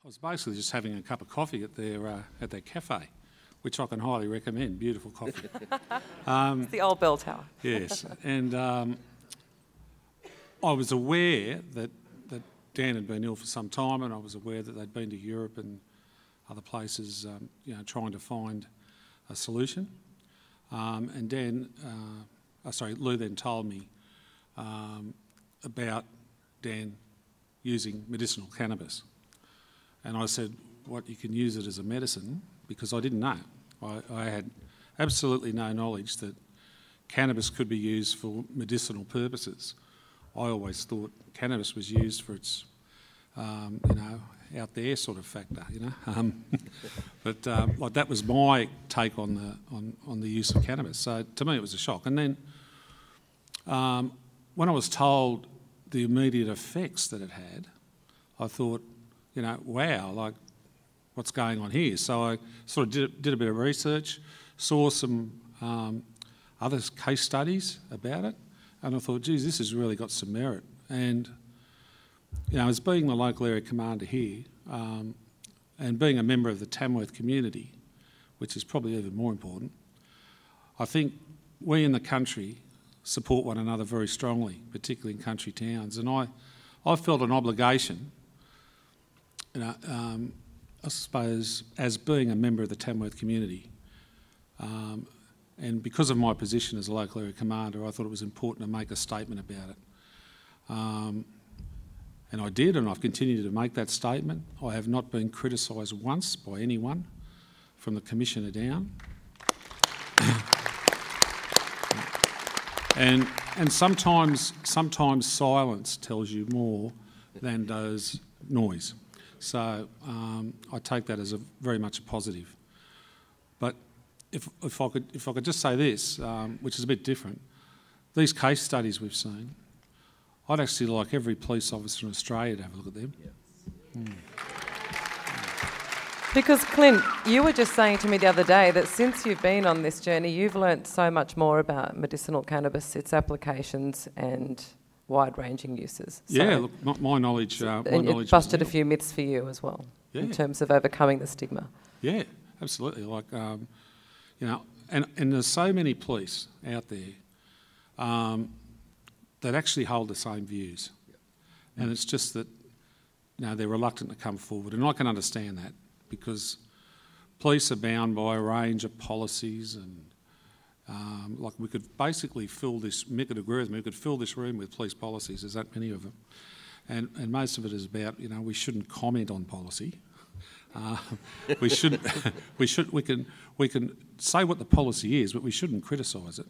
was basically just having a cup of coffee at their cafe, which I can highly recommend. Beautiful coffee. It's the old bell tower. Yes, and I was aware that Dan had been ill for some time, and I was aware that they'd been to Europe and other places, trying to find a solution. And Lou then told me about Dan using medicinal cannabis. And I said, what, you can use it as a medicine? Because I didn't know. I had absolutely no knowledge that cannabis could be used for medicinal purposes. I always thought cannabis was used for its, out there sort of factor, But that was my take on the use of cannabis. So to me, it was a shock. And then when I was told the immediate effects that it had, I thought, wow, like, what's going on here? So I sort of did a bit of research, saw some other case studies about it, and I thought, geez, this has really got some merit. And, as being the local area commander here, and being a member of the Tamworth community, which is probably even more important, I think we in the country support one another very strongly, particularly in country towns. And I felt an obligation, I suppose, as being a member of the Tamworth community, and because of my position as a local area commander, I thought it was important to make a statement about it. And I did, and I've continued to make that statement. I have not been criticised once by anyone, from the Commissioner down. And sometimes silence tells you more than does noise. So I take that as very much a positive. But if I could just say this, which is a bit different, these case studies we've seen, I'd actually like every police officer in Australia to have a look at them. Yeah. Because Clint, you were just saying to me the other day that since you've been on this journey, you've learnt so much more about medicinal cannabis, its applications and wide-ranging uses. So Yeah, look, my knowledge. It busted a few myths for you as well, in terms of overcoming the stigma. Yeah, absolutely. Like, and there's so many police out there that actually hold the same views, and it's just that they're reluctant to come forward, and I can understand that because police are bound by a range of policies and. Like we could basically fill this, Mick would agree with me, we could fill this room with police policies, there's that many of them. And most of it is about, we shouldn't comment on policy. We can say what the policy is, but we shouldn't criticise it.